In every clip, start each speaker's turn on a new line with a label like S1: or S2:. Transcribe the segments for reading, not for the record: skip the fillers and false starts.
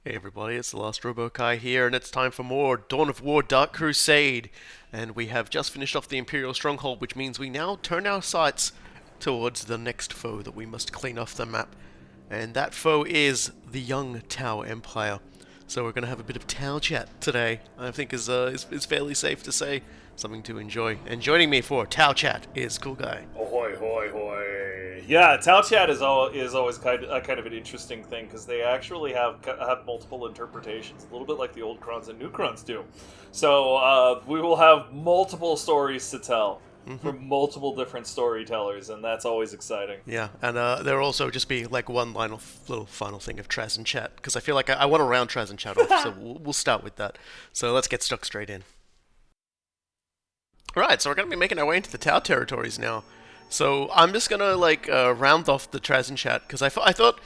S1: Hey everybody, it's the last Robokai here, and it's time for more Dawn of War Dark Crusade. And we have just finished off the Imperial Stronghold, which means we now turn our sights towards the next foe that we must clean off the map. And that foe is the young Tau Empire. So we're going to have a bit of Tau chat today, I think is fairly safe to say. Something to enjoy. And joining me for Tau chat is Cool Guy.
S2: Ahoy, hoy, hoy. Yeah, Tau chat is always kind of an interesting thing, because they actually have multiple interpretations, a little bit like the old Crons and new Crons do. So we will have multiple stories to tell from multiple different storytellers, and that's always exciting.
S1: Yeah, and there'll also just be like one little final thing of Traz and chat, because I feel like I want to round Traz and chat off, so we'll start with that. So let's get stuck straight in. Alright, so we're going to be making our way into the Tau territories now. So I'm just going to round off the Trazen chat, because I thought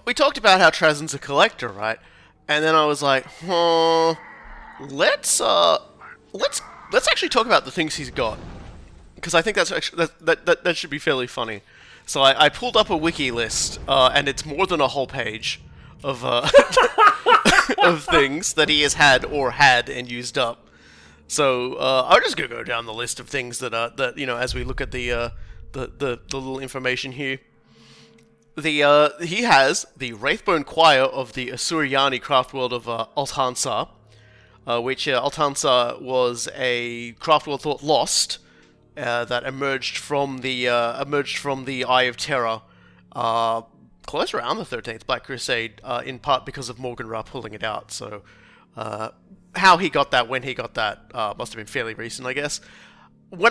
S1: we talked about how Trazen's a collector, right? And then I was like, let's actually talk about the things he's got, because I think that's actually that should be fairly funny. So I pulled up a wiki list, and it's more than a whole page of of things that he has had and used up. So I'm just gonna go down the list of things that as we look at the little information here. He has the Wraithbone Choir of the Asuryani craft world of Altansa, which Altansa was a craft world thought lost that emerged from the Eye of Terror close around the 13th Black Crusade, in part because of Morgan Ra pulling it out. So. How he got that, when he got that, must have been fairly recent, I guess. When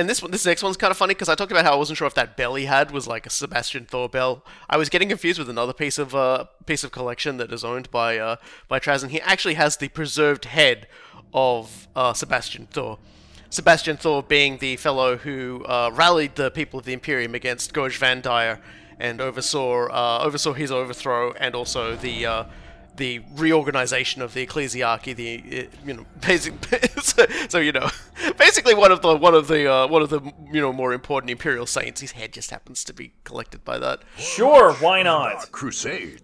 S1: this next one's kind of funny, because I talked about how I wasn't sure if that bell he had was like a Sebastian Thor bell. I was getting confused with another piece of collection that is owned by Traz, and he actually has the preserved head of Sebastian Thor. Sebastian Thor being the fellow who rallied the people of the Imperium against Goj Van Dyer and oversaw his overthrow, and also the reorganization of the ecclesiarchy, basically one of the more important imperial saints. His head just happens to be collected by that.
S2: Sure, why not?
S3: Crusade.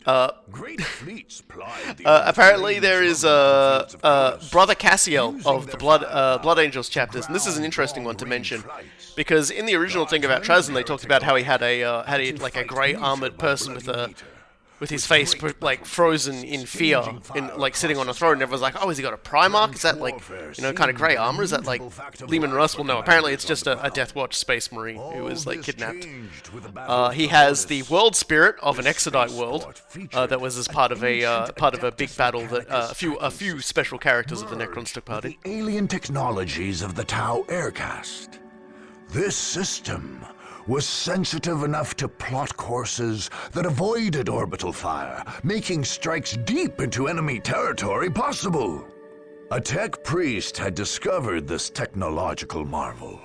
S3: Great fleets plied the
S1: apparently there is Brother Cassiel of the Blood Angels chapters, and this is an interesting one to mention, because in the original thing about Trazen, they talked about how he had a grey armored person with his face frozen in fear, sitting on a throne, and everyone's like, "Oh, has he got a Primarch? Is that kind of grey armor? Is that like Leman Russ?" Well, no. Apparently, it's just a Death Watch Space Marine who was kidnapped. He has the World Spirit of an Exodite world that was as part of a big battle that a few special characters of the Necrons took part in.
S3: The alien technologies of the Tau Aircast. This system was sensitive enough to plot courses that avoided orbital fire, making strikes deep into enemy territory possible. A tech priest had discovered this technological marvel,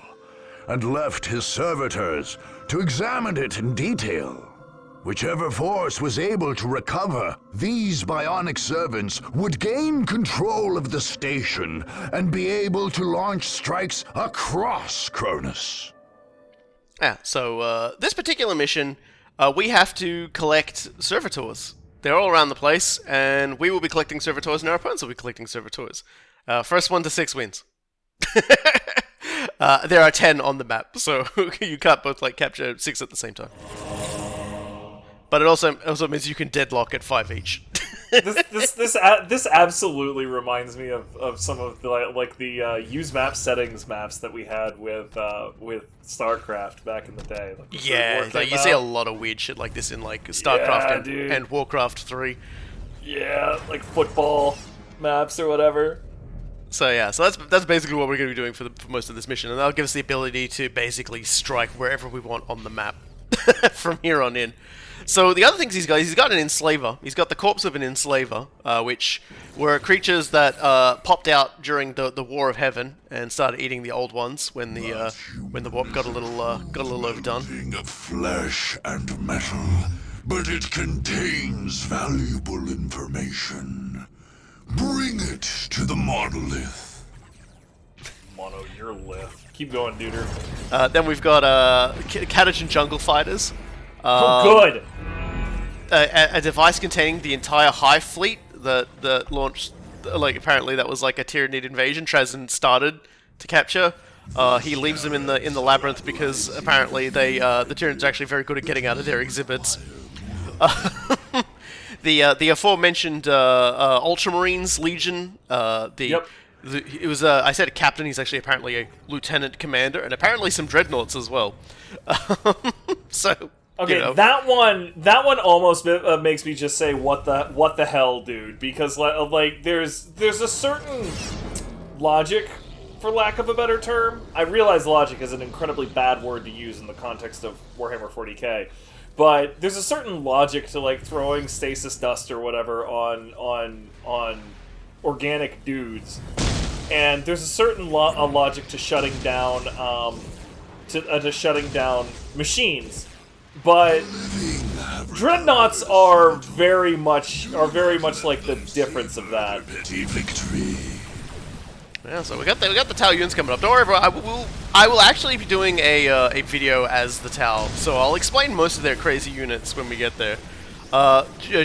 S3: and left his servitors to examine it in detail. Whichever force was able to recover these bionic servants would gain control of the station and be able to launch strikes across Cronus.
S1: Yeah, so this particular mission, we have to collect servitors. They're all around the place, and we will be collecting servitors, and our opponents will be collecting servitors. First 1 to 6 wins. There are 10 on the map, so you can't both capture 6 at the same time. But it also means you can deadlock at 5 each.
S2: This absolutely reminds me of some of the use map settings maps that we had with StarCraft back in the day.
S1: You see a lot of weird shit like this in StarCraft and Warcraft 3.
S2: Yeah, like football maps or whatever.
S1: So that's basically what we're going to be doing for most of this mission, and that'll give us the ability to basically strike wherever we want on the map from here on in. So the other things he's got an enslaver. He's got the corpse of an enslaver, which were creatures that popped out during the War of Heaven and started eating the old ones when the warp got a little overdone.
S3: Of flesh and metal, but it contains valuable information. Bring it to the monolith.
S2: Mono, your lith. Keep going, duder.
S1: Then we've got Catagen Jungle Fighters.
S2: Good!
S1: A device containing the entire Hive fleet that launched, like, apparently that was like a Tyranid invasion Trazen started to capture. He leaves them in the labyrinth because apparently the Tyranids are actually very good at getting out of their exhibits. The aforementioned Ultramarines Legion. It was I said a captain. He's actually apparently a lieutenant commander, and apparently some dreadnoughts as well. So
S2: okay,
S1: you know.
S2: that one almost makes me just say what the hell, dude? Because like there's a certain logic, for lack of a better term. I realize logic is an incredibly bad word to use in the context of Warhammer 40k. But there's a certain logic to like throwing stasis dust or whatever on organic dudes, and there's a certain logic to shutting down machines. But dreadnoughts are very much like the difference of that.
S1: Yeah, so we got the Tau units coming up. Don't worry, bro. I will actually be doing a video as the Tau, so I'll explain most of their crazy units when we get there.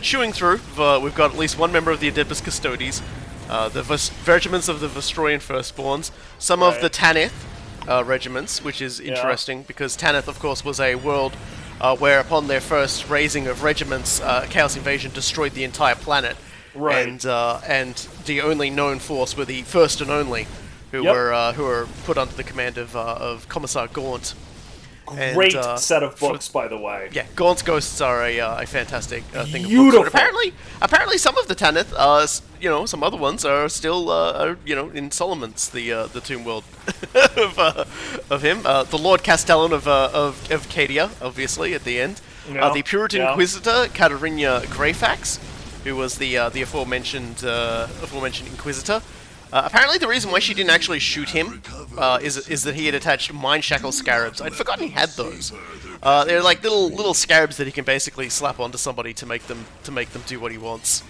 S1: Chewing through, we've got at least one member of the Oedipus Custodes, the regiments of the Vestroyan Firstborns, some of the Tanith regiments, which is interesting because Tanith, of course, was a world where, upon their first raising of regiments, Chaos Invasion destroyed the entire planet.
S2: Right.
S1: And the only known force were the first and only, who were put under the command of Commissar Gaunt.
S2: Great set of books, by the way.
S1: Yeah, Gaunt's Ghosts are a fantastic thing of
S2: Beautiful.
S1: books. But apparently some of the Tanith, some other ones are still, in Solomon's, the Tomb World of him. The Lord Castellan of Cadia, obviously, at the end.
S2: Yeah.
S1: The Puritan Inquisitor, Katarina Greyfax, who was the aforementioned Inquisitor. Apparently, the reason why she didn't actually shoot him is that he had attached mind shackle scarabs. I'd forgotten he had those. They're like little scarabs that he can basically slap onto somebody to make them do what he wants.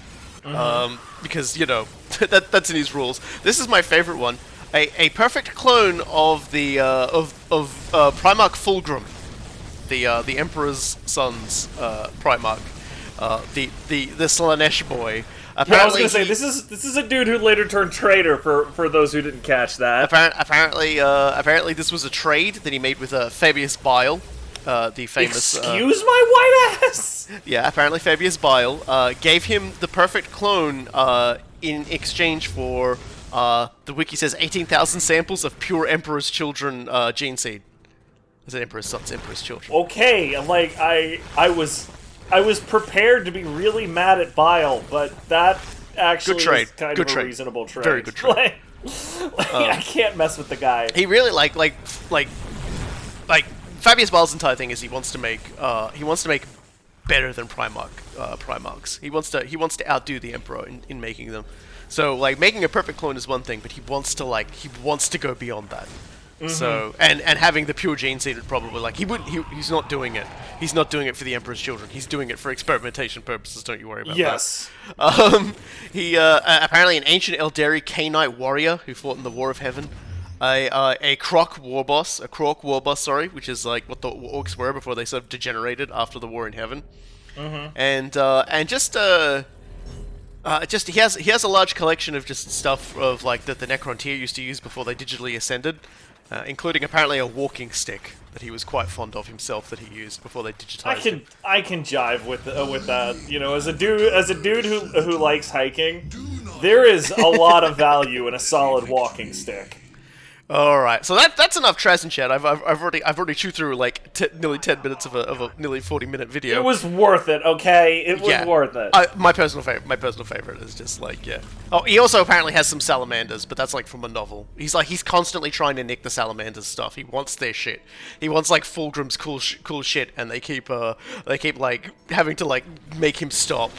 S1: Because that's in his rules. This is my favorite one. A perfect clone of the Primarch Fulgrim, the Emperor's son's Primarch. The Slanesh boy.
S2: I was gonna say this is a dude who later turned traitor for those who didn't catch that.
S1: Apparently this was a trade that he made with Fabius Bile, the famous.
S2: Excuse my white ass.
S1: Yeah, apparently Fabius Bile gave him the perfect clone in exchange for the wiki says 18,000 samples of pure Emperor's children gene seed. I said Emperor's sons, Emperor's children.
S2: Okay, like I was prepared to be really mad at Bile, but that actually is kind of a reasonable trade.
S1: Very good trade.
S2: I can't mess with the guy.
S1: He really like Fabius Bile's entire thing is he wants to make better than Primarchs. He wants to outdo the Emperor in making them. So like making a perfect clone is one thing, but he wants to go beyond that. Mm-hmm. So and having the pure gene seed would probably he's not doing it. He's not doing it for the Emperor's children. He's doing it for experimentation purposes. Don't you worry about that. He apparently an ancient Eldari Cainite warrior who fought in the War of Heaven. A Krok war boss, which is like what the orcs were before they sort of degenerated after the War in Heaven. Mm-hmm. And just he has a large collection of just stuff of like that the Necron tier used to use before they digitally ascended. Including apparently a walking stick that he was quite fond of himself that he used before they digitized him.
S2: I can jive with that. You know, as a dude who likes hiking, there is a lot of value in a solid walking stick.
S1: All right, so that's enough Trazen chat. I've already chewed through like nearly 10 minutes of a nearly 40-minute video.
S2: It was worth it, okay? It was worth it.
S1: My personal favorite is just like Oh, he also apparently has some salamanders, but that's like from a novel. He's constantly trying to nick the salamanders stuff. He wants their shit. He wants like Fulgrim's cool shit, and they keep like having to like make him stop.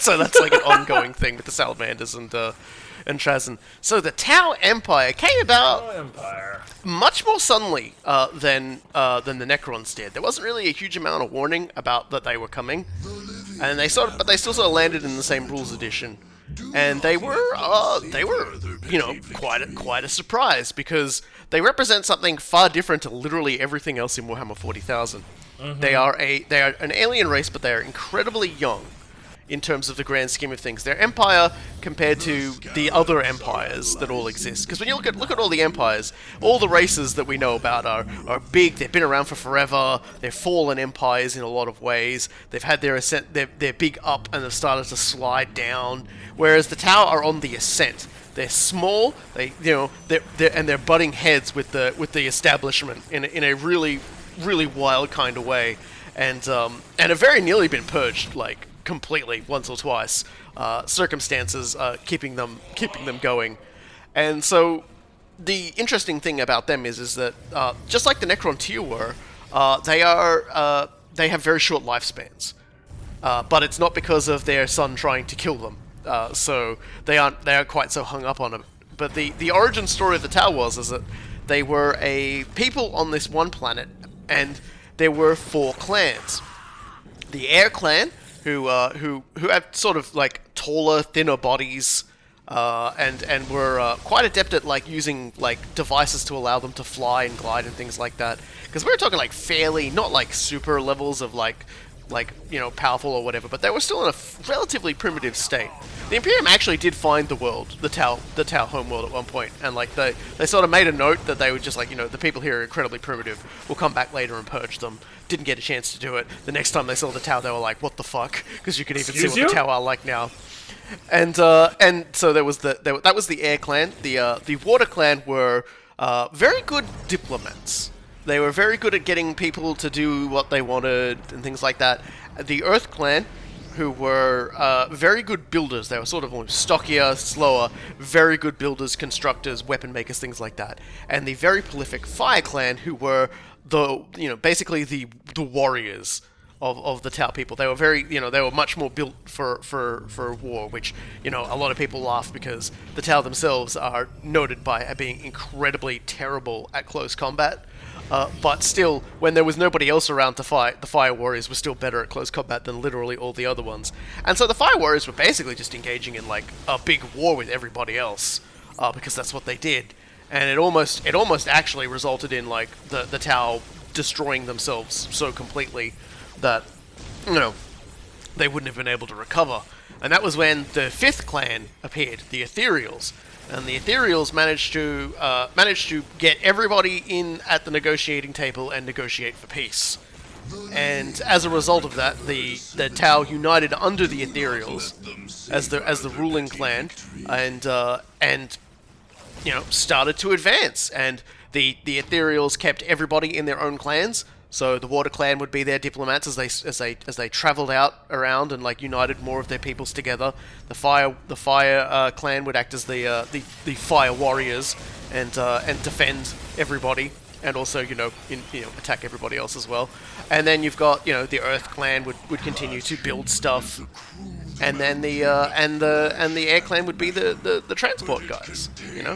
S1: So that's like an ongoing thing with the salamanders and Trazen. So the Tau Empire came about much more suddenly than the Necrons did. There wasn't really a huge amount of warning about that they were coming, and they still sort of landed in the same rules edition. And they were quite a surprise because they represent something far different to literally everything else in Warhammer 40,000. Mm-hmm. They are an alien race, but they are incredibly young. in terms of the grand scheme of things. Their empire compared to the other empires that all exist. Because when you look at all the empires, all the races that we know about are big. They've been around for forever. They're fallen empires in a lot of ways. They've had their ascent. They're big up and have started to slide down. Whereas the Tau are on the ascent. They're small. They're butting heads with the establishment in a really wild kind of way, and have very nearly been purged like completely once or twice. Circumstances keeping them going, and so the interesting thing about them is that just like the Necron tier were, they have very short lifespans, but it's not because of their son trying to kill them. So they aren't quite so hung up on it. But the origin story of the Tau is that they were a people on this one planet, and there were 4 clans. The Air Clan, who have sort of like taller, thinner bodies, and were quite adept at like using like devices to allow them to fly and glide and things like that. Because we were talking like fairly, not like super levels of like powerful or whatever, but they were still in a relatively primitive state. The Imperium actually did find the world, the Tau homeworld at one point, and like they sort of made a note that they would just like, the people here are incredibly primitive. We'll come back later and purge them. Didn't get a chance to do it. The next time they saw the Tau, they were like, what the fuck? Because you could even see what the Tau are like now. And so there was that was the Air Clan. The Water Clan were very good diplomats. They were very good at getting people to do what they wanted and things like that. The Earth Clan, who were very good builders. They were sort of more stockier, slower, very good builders, constructors, weapon makers, things like that. And the very prolific Fire Clan, who were basically the warriors of the Tau people. They were very, they were much more built for war, which, a lot of people laugh because the Tau themselves are noted by being incredibly terrible at close combat. But still, when there was nobody else around to fight, the Fire Warriors were still better at close combat than literally all the other ones. And so the Fire Warriors were basically just engaging in like a big war with everybody else, because that's what they did. And it almost actually resulted in like the Tau destroying themselves so completely that they wouldn't have been able to recover. And that was when the 5th clan appeared, the Ethereals. And the Ethereals managed to get everybody in at the negotiating table and negotiate for peace. And as a result of that, the Tau united under the Ethereals as the ruling clan, and started to advance. And the Ethereals kept everybody in their own clans. So the Water Clan would be their diplomats as they traveled out around and like united more of their peoples together. The Fire Clan would act as the Fire Warriors and defend everybody, and also attack everybody else as well. And then you've got the Earth Clan would continue to build stuff, and then the Air Clan would be the transport guys,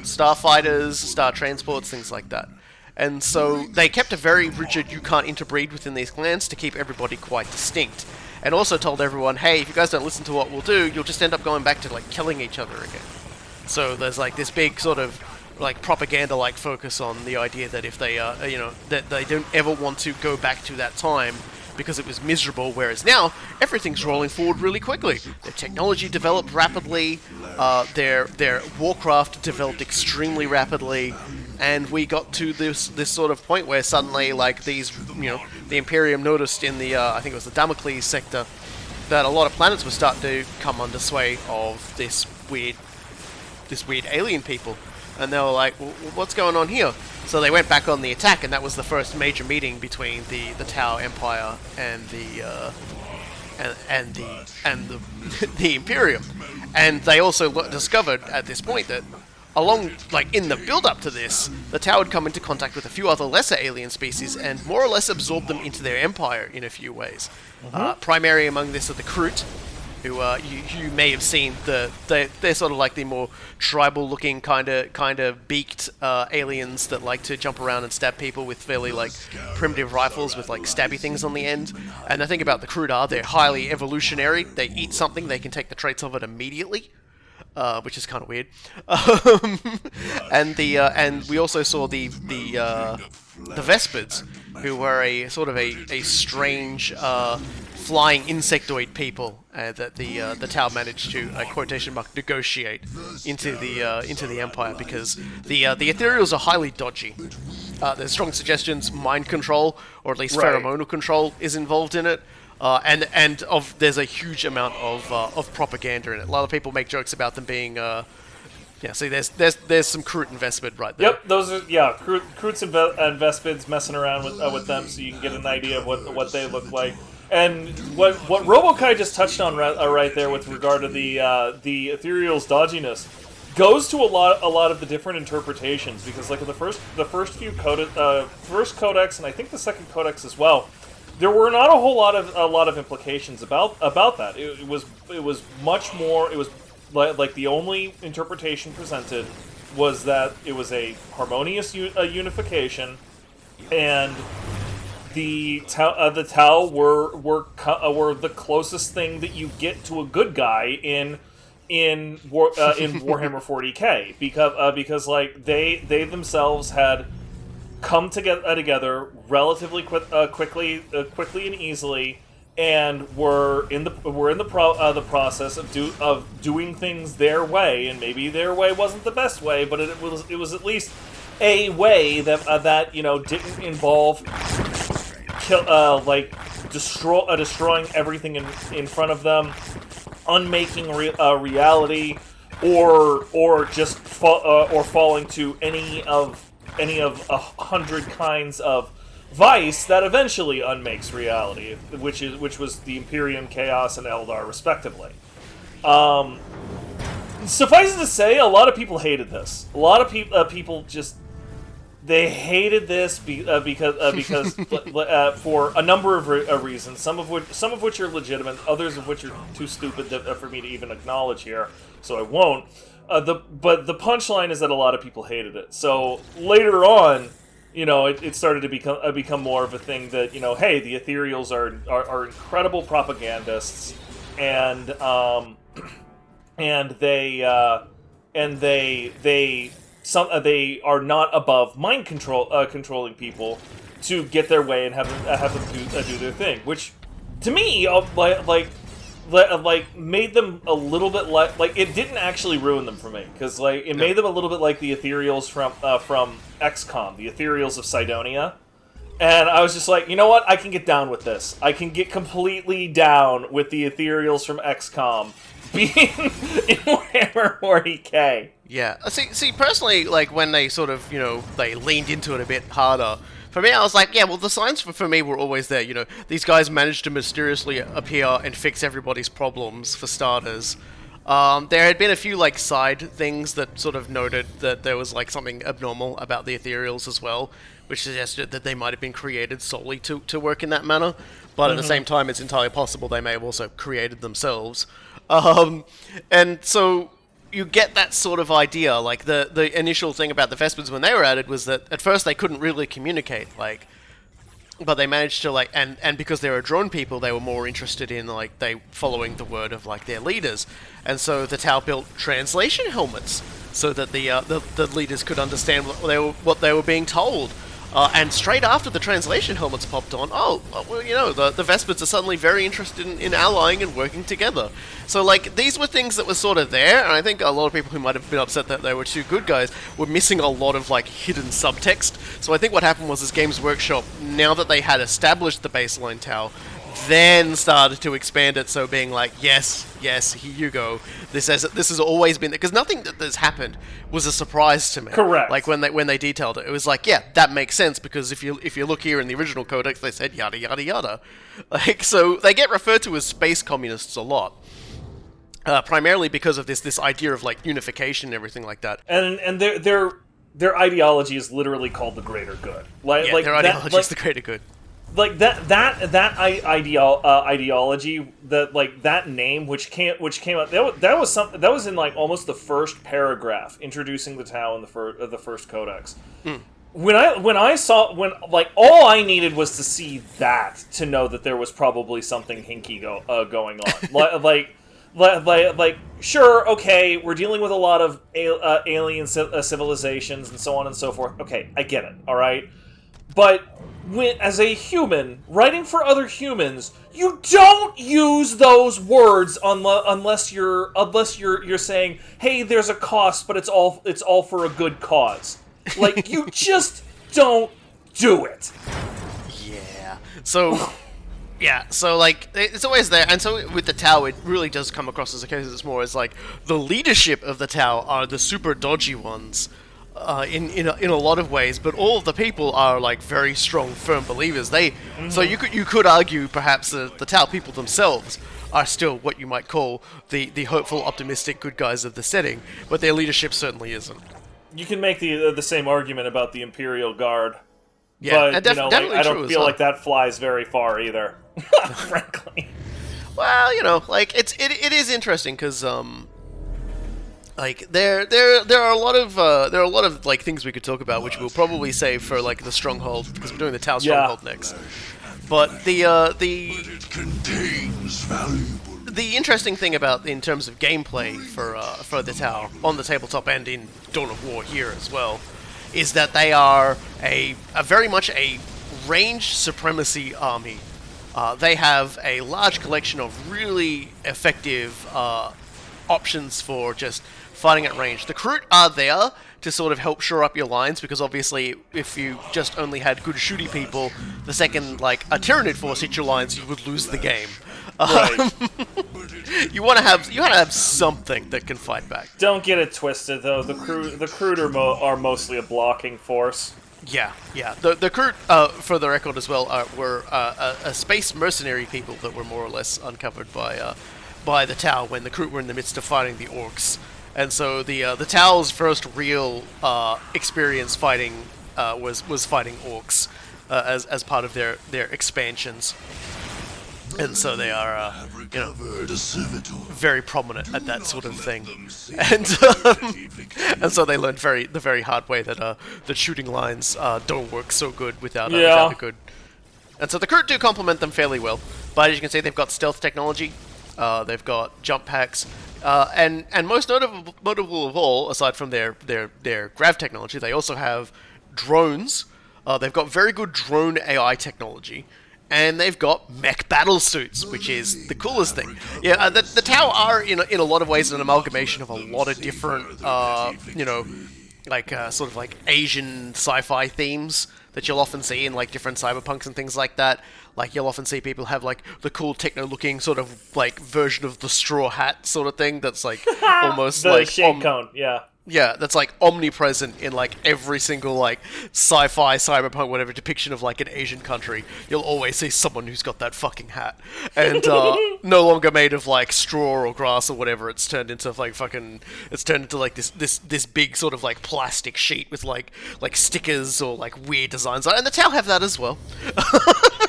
S1: starfighters, star transports, things like that. And so they kept a very rigid, you can't interbreed within these clans to keep everybody quite distinct. And also told everyone, hey, if you guys don't listen to what we'll do, you'll just end up going back to like killing each other again. So there's like this big sort of like propaganda-like focus on the idea that if they that they don't ever want to go back to that time because it was miserable, whereas now everything's rolling forward really quickly. Their technology developed rapidly, their warcraft developed extremely rapidly, and we got to this sort of point where suddenly, like, these, the Imperium noticed in the, I think it was the Damocles sector, that a lot of planets were starting to come under sway of this weird alien people. And they were like, well, what's going on here? So they went back on the attack, and that was the first major meeting between the Tau Empire and the the Imperium. And they also discovered at this point that in the build-up to this, the Tau had come into contact with a few other lesser alien species and more or less absorbed them into their empire in a few ways. Primary among this are the Kroot, who you may have seen. They're sort of like the more tribal-looking kind of beaked aliens that like to jump around and stab people with fairly like primitive rifles with like stabby things on the end. And the thing about the Kroot are they're highly evolutionary. They eat something, they can take the traits of it immediately. Which is kind of weird. And we also saw the Vespas, who were a sort of a strange flying insectoid people that the Tau managed to quotation mark negotiate into the Empire, because the Ethereals are highly dodgy. There's strong suggestions mind control, or at least pheromonal control, is involved in it. There's a huge amount of propaganda in it. A lot of people make jokes about them being, see, there's some Kroot and Vespid right there.
S2: Yep, those are Kroots and Vespids messing around with them, so you can get an idea of what they look like. And what RoboKai just touched on right there with regard to the Ethereal's dodginess goes to a lot of the different interpretations, because like in the first few first codex, and I think the second codex as well, there were not a lot of implications about that. It was much more. It was like the only interpretation presented was that it was a harmonious unification, and the Tau were the closest thing that you get to a good guy in Warhammer 40k, because like they themselves had come together relatively quickly and easily, and were in the process of doing things their way, and maybe their way wasn't the best way, but it was at least a way that didn't involve destroying everything in front of them, unmaking reality, or just falling to any of 100 kinds of vice that eventually unmakes reality, which was the Imperium, Chaos, and Eldar, respectively. Suffice it to say, a lot of people hated this. A lot of people just they hated this because for a number of reasons. Some of which are legitimate, others of which are too stupid for me to even acknowledge here, so I won't. But the punchline is that a lot of people hated it. So later on, it started to become more of a thing that, hey, the Ethereals are incredible propagandists, and they are not above mind controlling people to get their way and have them do their thing, which to me made them a little bit like it didn't actually ruin them for me, because it made them a little bit like the Ethereals from XCOM, the Ethereals of Cydonia, and I was just like, you know what, I can get down with this. I can get completely down with the Ethereals from XCOM being in Warhammer 40k.
S1: Yeah. See, personally, like when they sort of, they leaned into it a bit harder. For me, I was like, yeah, well, the signs for me were always there. These guys managed to mysteriously appear and fix everybody's problems, for starters. There had been a few, side things that sort of noted that there was, something abnormal about the Ethereals as well, which suggested that they might have been created solely to work in that manner. But at the same time, it's entirely possible they may have also created themselves. And so you get that sort of idea. The initial thing about the Vespas when they were added was that at first they couldn't really communicate, but they managed to and because they were drone people, they were more interested in they following the word of their leaders, and so the Tau built translation helmets so that the leaders could understand what they were being told. And straight after the translation helmets popped on, the Vespas are suddenly very interested in allying and working together. So, these were things that were sort of there, and I think a lot of people who might have been upset that they were two good guys were missing a lot of, hidden subtext. So I think what happened was Games Workshop, now that they had established the baseline Tau, then started to expand it, so being yes, here you go. This has always been, because nothing that has happened was a surprise to me.
S2: Correct.
S1: When they detailed it, it was yeah, that makes sense, because if you look here in the original codex, they said yada yada yada. So they get referred to as space communists a lot. Primarily because of this idea of unification and everything like that.
S2: And their ideology is literally called the greater good.
S1: Their ideology is the greater good.
S2: That ideology, that name, which came out, that was in almost the first paragraph introducing the Tau in the first codex. When all I needed was to see that to know that there was probably something hinky going on. Sure, okay, we're dealing with a lot of alien civilizations and so on and so forth. Okay, I get it. All right. But as a human, writing for other humans, you don't use those words unless you're saying, "Hey, there's a cost, but it's all for a good cause." Like, you just don't do it.
S1: Yeah. So, yeah. So, like, it's always there. And so with the Tau, it really does come across as a case it's more as, like, the leadership of the Tau are the super dodgy ones in a lot of ways, but all of the people are, like, very strong, firm believers. So you could argue, perhaps, the Tau people themselves are still what you might call the hopeful, optimistic good guys of the setting, but their leadership certainly isn't.
S2: You can make the same argument about the Imperial Guard.
S1: Yeah,
S2: but,
S1: definitely
S2: I
S1: true
S2: don't
S1: as
S2: feel
S1: well.
S2: like that flies very far either, frankly.
S1: Well, like, it is interesting because like there are a lot of like things we could talk about, which we'll probably save for like the Stronghold, because we're doing the Tau Stronghold next. But
S3: It contains valuable.
S1: the interesting thing about, in terms of gameplay for the Tau on the tabletop and in Dawn of War here as well, is that they are a very much a range supremacy army. They have a large collection of really effective options for just fighting at range. The Kroot are there to sort of help shore up your lines, because obviously if you just only had good shooty people, the second like a Tyranid force hit your lines, you would lose the game.
S2: Right.
S1: You want to have something that can fight back.
S2: Don't get it twisted, though. The Kroot are mostly a blocking force.
S1: Yeah. The Kroot, for the record as well, were a space mercenary people that were more or less uncovered by the Tau when the Kroot were in the midst of fighting the Orcs. And so the Tau's first real experience fighting was fighting Orcs as part of their expansions. And so they are, very prominent at that sort of thing, and so they learned the very hard way that shooting lines don't work so good without a good. And so the Kroot do complement them fairly well, but as you can see, they've got stealth technology, they've got jump packs, and most notable of all, aside from their grav technology, they also have drones. They've got very good drone AI technology. And they've got mech battle suits, which is the coolest thing. Yeah, the Tau are, in a lot of ways, an amalgamation of a lot of different, like, sort of like Asian sci-fi themes that you'll often see in, like, different cyberpunks and things like that. Like, you'll often see people have, like, the cool techno-looking sort of, like, version of the straw hat sort of thing that's, like, almost
S2: the
S1: like...
S2: shade cone, yeah.
S1: Yeah, that's like omnipresent in like every single like sci-fi, cyberpunk, whatever depiction of like an Asian country. You'll always see someone who's got that fucking hat, and no longer made of like straw or grass or whatever. It's turned into like fucking. It's turned into like this big sort of like plastic sheet with like stickers or like weird designs. And the Tau have that as well.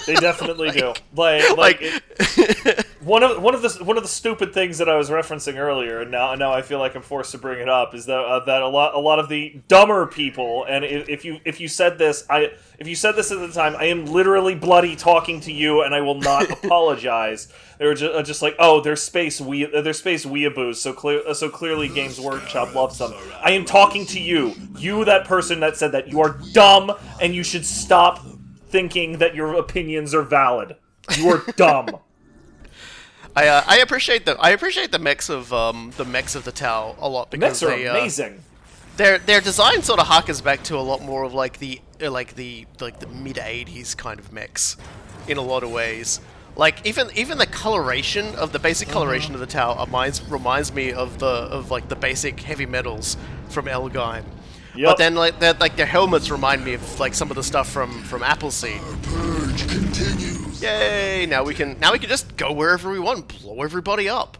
S2: They definitely do. Like one of the stupid things that I was referencing earlier, and now I feel like I'm forced to bring it up, is that a lot of the dumber people, and if you said this at the time, I am literally bloody talking to you, and I will not apologize. They were just like, oh, they're space weeaboos, so clearly Games Workshop loves them. I am talking to you, that person that said that. You are dumb, and you should stop thinking that your opinions are valid. You are dumb.
S1: I appreciate the mechs of the Tau a lot, because
S2: mechs are amazing.
S1: Their design sort of harkens back to a lot more of like the mid '80s kind of mechs in a lot of ways. Like even the coloration of the basic coloration of the Tau reminds me of the basic heavy metals from Elgine.
S2: Yep.
S1: But then like their helmets remind me of like some of the stuff from Appleseed.
S3: Our purge continues.
S1: Yay! Now we can just go wherever we want, and blow everybody up.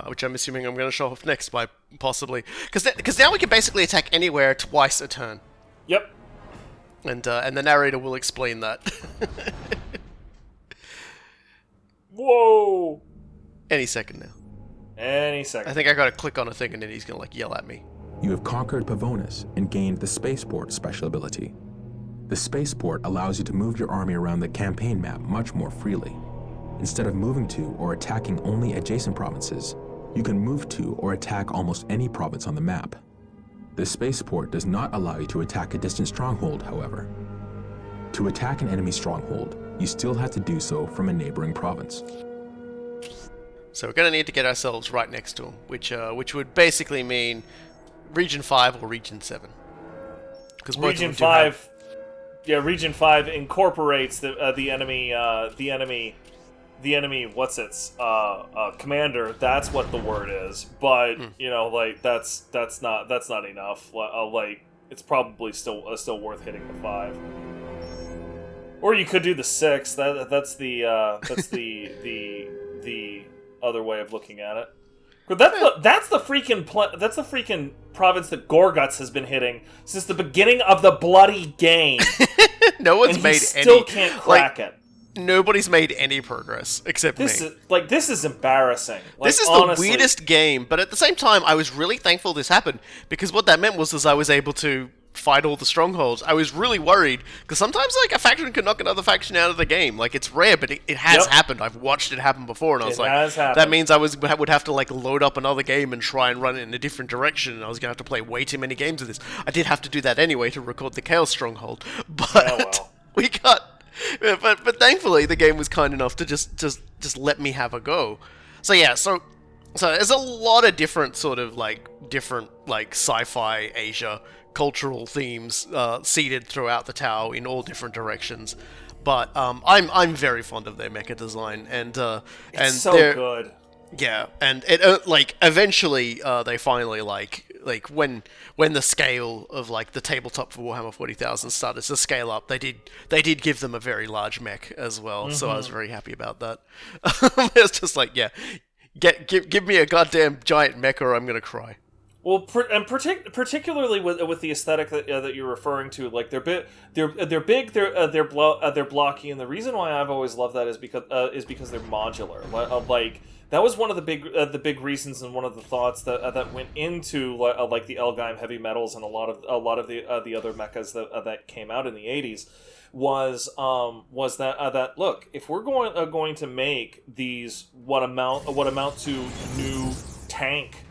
S1: Which I'm assuming I'm going to show off next, by possibly, because now we can basically attack anywhere twice a turn.
S2: Yep.
S1: And the narrator will explain that.
S2: Whoa!
S1: Any second now.
S2: Any second.
S1: I think I got to click on a thing, and then he's going to like yell at me.
S4: You have conquered Pavonis and gained the Spaceport special ability. The Spaceport allows you to move your army around the campaign map much more freely. Instead of moving to or attacking only adjacent provinces, you can move to or attack almost any province on the map. The Spaceport does not allow you to attack a distant stronghold, however. To attack an enemy stronghold, you still have to do so from a neighboring province.
S1: So we're going to need to get ourselves right next to them, which would basically mean Region 5 or Region 7. Because
S2: Region 5, Region 5 incorporates the enemy. What's its commander? That's what the word is. But you know, like that's not enough. Like it's probably still worth hitting the 5. Or you could do the 6. That's the other way of looking at it. But that's the freaking province that Gorguts has been hitting since the beginning of the bloody game.
S1: No one's
S2: and
S1: made
S2: he still can't crack it.
S1: Nobody's made any progress except me.
S2: This is embarrassing. Like,
S1: this is
S2: honestly,
S1: the weirdest game, but at the same time, I was really thankful this happened because what that meant was I was able to fight all the strongholds. I was really worried because sometimes like a faction can knock another faction out of the game. Like it's rare, but it has happened. I've watched it happen before, and I was that means I would have to like load up another game and try and run it in a different direction, and I was gonna have to play way too many games of this. I did have to do that anyway to record the Chaos Stronghold, but we got. But thankfully the game was kind enough to just let me have a go. So yeah, so there's a lot of different sort of like sci-fi Asia cultural themes seeded throughout the Tau in all different directions. But I'm very fond of their mecha design, and
S2: it's so good.
S1: Yeah, and it like eventually they finally like when the scale of like the tabletop for Warhammer 40,000 started to scale up, they did give them a very large mech as well. So I was very happy about that. It's just like give me a goddamn giant mech or I'm gonna cry.
S2: Well, particularly with the aesthetic that you're referring to, like they're big, they're blocky, and the reason why I've always loved that is because they're modular. Like that was one of the big reasons and one of the thoughts that went into like the Elgheim heavy metals and a lot of the other mechas that came out in the 80s was that look, if we're going to make these what amount to new tank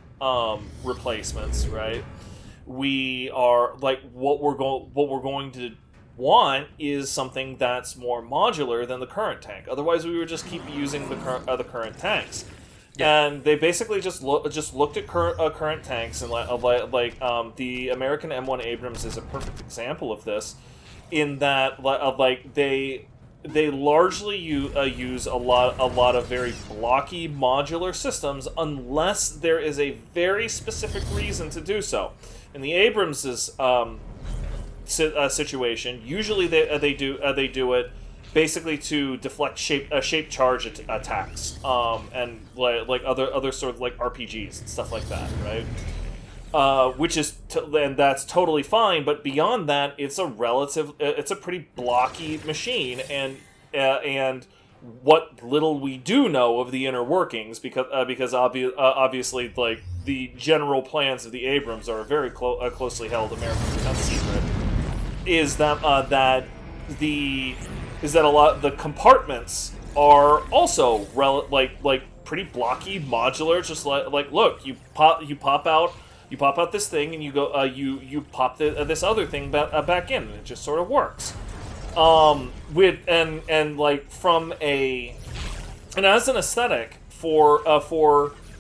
S2: replacements, right? We are like what we're going to want is something that's more modular than the current tank. Otherwise, we would just keep using the current tanks. Yeah. And they basically just looked at current tanks and the American M1 Abrams is a perfect example of this, in that they largely use a lot of very blocky modular systems unless there is a very specific reason to do so. In the Abrams' situation, usually they do it basically to deflect shape charge attacks, and like other sort of like RPGs and stuff like that, right? Which is and that's totally fine, but beyond that, it's a pretty blocky machine, and what little we do know of the inner workings, because obviously like the general plans of the Abrams are a very closely held American defense secret, is that a lot of the compartments are also pretty blocky, modular. Just like look, you pop out this thing, and you go you pop this other thing back in, and it just sort of works. And as an aesthetic for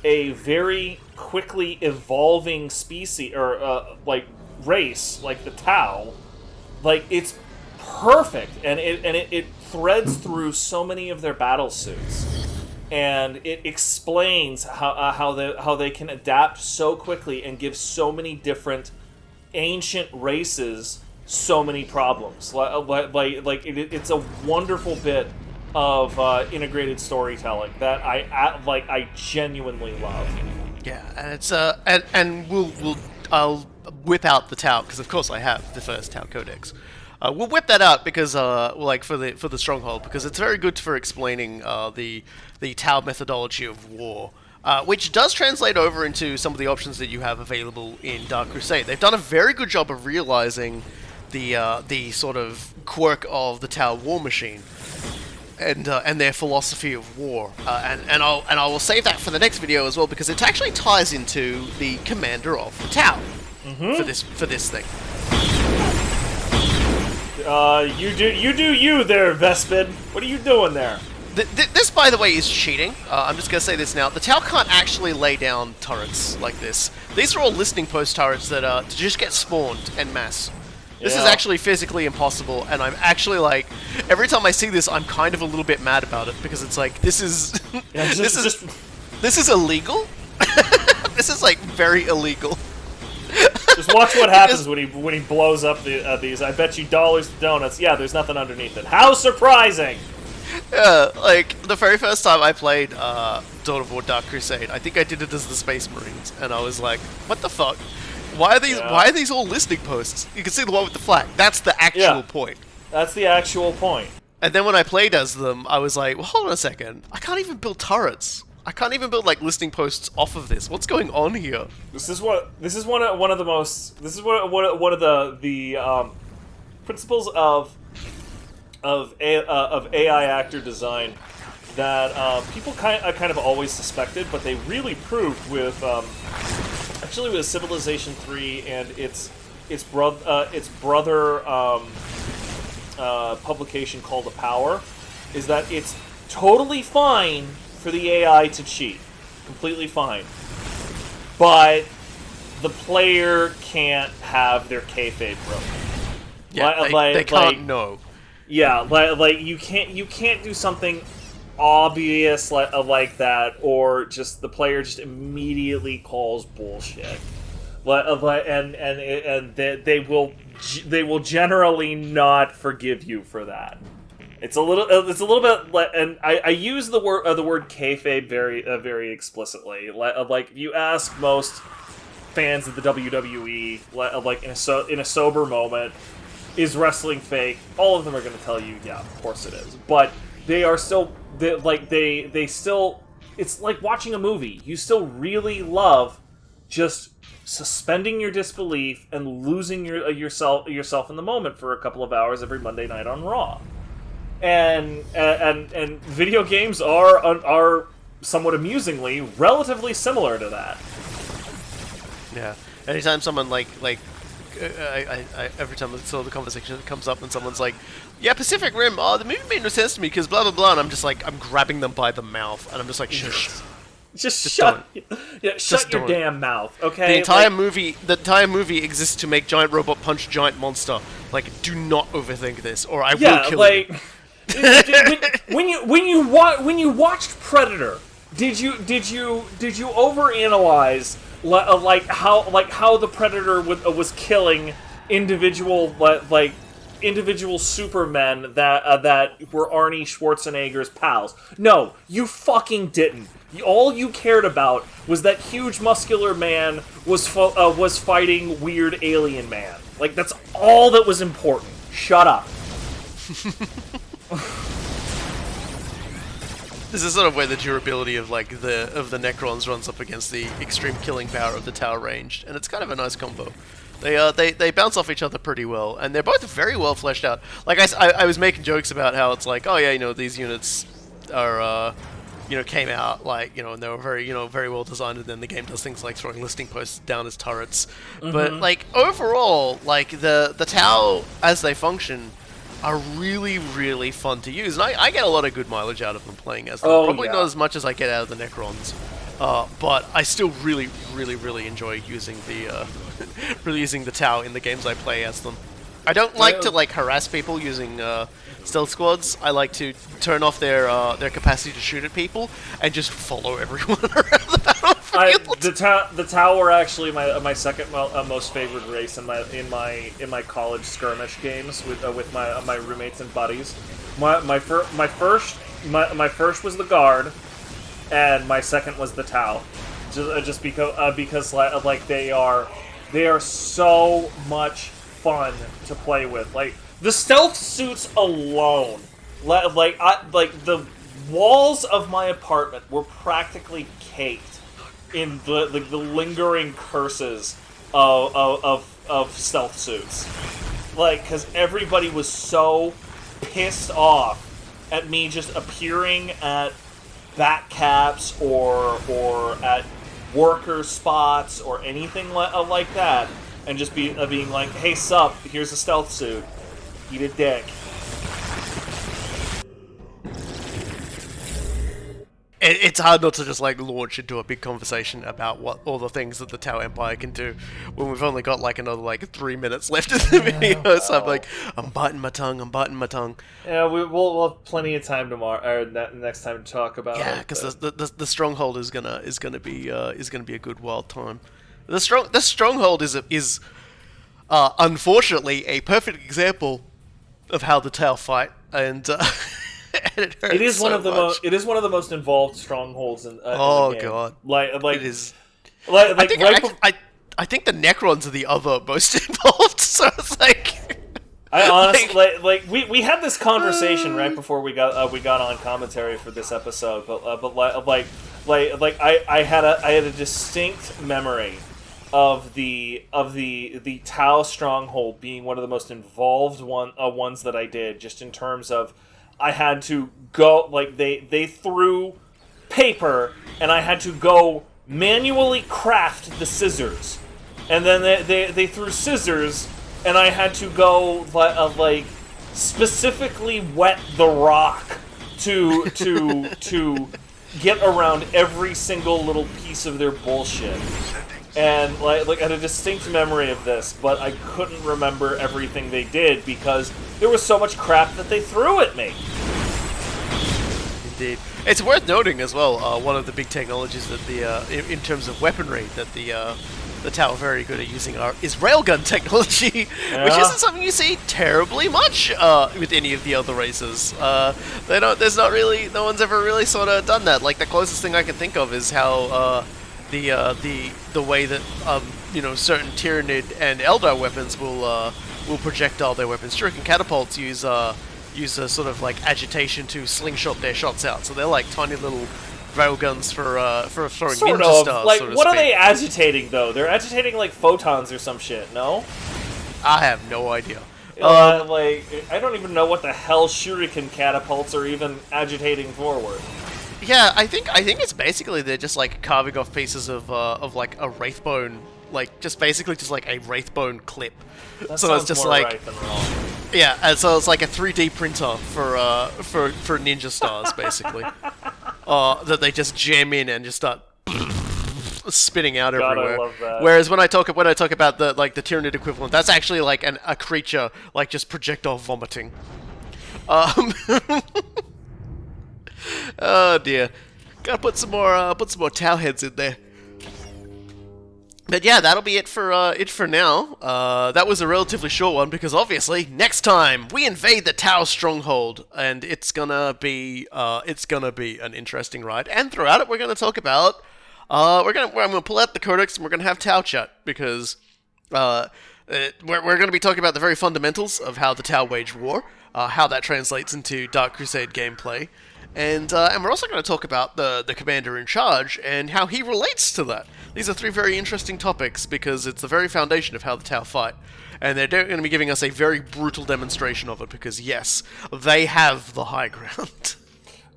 S2: a very quickly evolving species or race like the Tau, like it's perfect, and it threads through so many of their battle suits, and it explains how they can adapt so quickly and give so many different ancient races so many problems. It's a wonderful bit of integrated storytelling that I genuinely love.
S1: Yeah, and it's I'll whip out the Tau, because of course I have the first Tau Codex. We'll whip that out because for the Stronghold, because it's very good for explaining the Tau methodology of war, which does translate over into some of the options that you have available in Dark Crusade. They've done a very good job of realizing the sort of quirk of the Tau war machine and their philosophy of war, and I will save that for the next video as well, because it actually ties into the commander of the Tau for this thing.
S2: You do you there, Vespid. What are you doing there?
S1: This, by the way, is cheating. I'm just going to say this now. The Tau can't actually lay down turrets like this. These are all listening post turrets that just get spawned en masse. This is actually physically impossible, and I'm actually like, every time I see this, I'm kind of a little bit mad about it, because it's like, this is... this is illegal? This is, like, very illegal.
S2: Just watch what happens when he blows up these. I bet you dollars to donuts. Yeah, there's nothing underneath it. How surprising!
S1: Yeah, like, the very first time I played Dawn of War Dark Crusade, I think I did it as the Space Marines, and I was like, what the fuck? Why are these all listening posts? You can see the one with the flag. That's the actual point.
S2: That's the actual point.
S1: And then when I played as them, I was like, well, hold on a second. I can't even build turrets. I can't even build like listening posts off of this. What's going on here?
S2: This is one of the principles of AI actor design that people kind of always suspected, but they really proved with actually with Civilization 3 and its brother publication called The Power, is that it's totally fine for the AI to cheat, completely fine, but the player can't have their kayfabe broken.
S1: Yeah, they can't know.
S2: Yeah, like you can't do something obvious like that, or just the player just immediately calls bullshit. And they will generally not forgive you for that. It's a little bit, and I use the word kayfabe very explicitly. Like if you ask most fans of the WWE, like in a sober moment, is wrestling fake? All of them are going to tell you, yeah, of course it is. But they are still, they still, it's like watching a movie. You still really love just suspending your disbelief and losing yourself in the moment for a couple of hours every Monday night on Raw. And video games are somewhat amusingly relatively similar to that.
S1: Yeah. Anytime someone like I every time the conversation comes up and someone's like, yeah, Pacific Rim, the movie made no sense to me because blah blah blah, and I'm just like, I'm grabbing them by the mouth and I'm just like, shush.
S2: Just shut your damn mouth, okay?
S1: The entire movie exists to make giant robot punch giant monster. Like, do not overthink this, or I will kill you.
S2: when you watched Predator, did you overanalyze how the Predator was killing individual supermen that were Arnie Schwarzenegger's pals? No, you fucking didn't. All you cared about was that huge muscular man was fighting weird alien man. Like, that's all that was important. Shut up.
S1: This is sort of where the durability of the Necrons runs up against the extreme killing power of the Tower ranged, and it's kind of a nice combo. They bounce off each other pretty well, and they're both very well fleshed out. Like I was making jokes about how it's like, oh yeah, these units are came out and they were very well designed, and then the game does things like throwing listing posts down as turrets. Mm-hmm. But like overall, like the Tau as they function are really, really fun to use, and I get a lot of good mileage out of them playing as them. Probably not as much as I get out of the Necrons, but I still really, really, really enjoy using the Tau in the games I play as them. I don't like to harass people using stealth squads. I like to turn off their capacity to shoot at people and just follow everyone around the battlefield.
S2: The Tau were actually my second most favorite race in my college skirmish games with my roommates and buddies. My first was the Guard, and my second was the Tau, just because they are so much fun to play with. Like the stealth suits alone, the walls of my apartment were practically caked in the lingering curses of stealth suits. Like, because everybody was so pissed off at me just appearing at bat caps or at worker spots or anything like that, and just being like, hey, sup, here's a stealth suit. Eat a dick.
S1: It's hard not to just like launch into a big conversation about what all the things that the Tau Empire can do when we've only got like another like 3 minutes left of the video. So I'm like, I'm biting my tongue.
S2: Yeah, we'll have plenty of time tomorrow or next time to talk about it.
S1: Yeah, because the stronghold is gonna be a good wild time. The stronghold is unfortunately a perfect example of how the Tau fight, and and it
S2: is
S1: so
S2: one of the
S1: much.
S2: It is one of the most involved strongholds in
S1: Oh
S2: the game.
S1: god,
S2: Like
S1: it is.
S2: Like
S1: I think the Necrons are the other most involved. So it's like.
S2: I honestly like we had this conversation right before we got on commentary for this episode, but I had a distinct memory of the Tau stronghold being one of the most involved ones that I did, just in terms of I had to go like they threw paper and I had to go manually craft the scissors, and then they threw scissors. And I had to go like specifically wet the rock to get around every single little piece of their bullshit. And like I had a distinct memory of this, but I couldn't remember everything they did because there was so much crap that they threw at me.
S1: Indeed, it's worth noting as well. One of the big technologies that in terms of weaponry that the Tau are very good at using is railgun technology, which isn't something you see terribly much with any of the other races. They don't. There's not really. No one's ever really sort of done that. Like the closest thing I can think of is how the way that certain Tyranid and Eldar weapons will projectile their weapons. Shuriken catapults use a sort of like agitation to slingshot their shots out. So they're like tiny little railguns for throwing
S2: sort
S1: ninja
S2: of.
S1: stars.
S2: Like,
S1: so to
S2: what
S1: speak.
S2: are they agitating though? They're agitating like photons or some shit. No.
S1: I have no idea.
S2: Like I don't even know what the hell Shuriken catapults are even agitating forward.
S1: Yeah, I think it's basically they're just like carving off pieces of like a wraithbone, like just basically just like a wraithbone clip.
S2: That
S1: so
S2: sounds
S1: it's just
S2: more
S1: like
S2: right than wrong.
S1: yeah, and so it's like a 3D printer for ninja stars basically. That they just jam in and just start spitting out
S2: God,
S1: everywhere.
S2: I love that.
S1: Whereas when I talk about the like the Tyranid equivalent, that's actually like a creature like just projectile vomiting. Oh dear, gotta put some more Tau heads in there. But yeah, that'll be it for now. That was a relatively short one because obviously next time we invade the Tau stronghold, and it's gonna be an interesting ride. And throughout it, we're gonna talk about I'm gonna pull out the codex and we're gonna have Tau chat because we're gonna be talking about the very fundamentals of how the Tau wage war, how that translates into Dark Crusade gameplay. And we're also going to talk about the commander in charge and how he relates to that. These are three very interesting topics because it's the very foundation of how the Tau fight. And they're going to be giving us a very brutal demonstration of it because, yes, they have the high ground.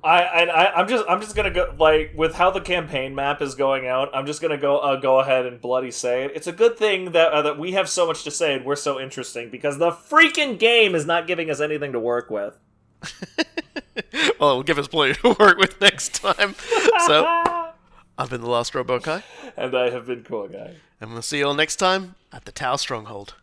S2: I'm just gonna go like with how the campaign map is going out. I'm just gonna go ahead and bloody say it. It's a good thing that we have so much to say and we're so interesting because the freaking game is not giving us anything to work with.
S1: Well, it'll give us plenty to work with next time. So, I've been the Last Robo Kai.
S2: And I have been Cool Guy.
S1: And we'll see you all next time at the Tau Stronghold.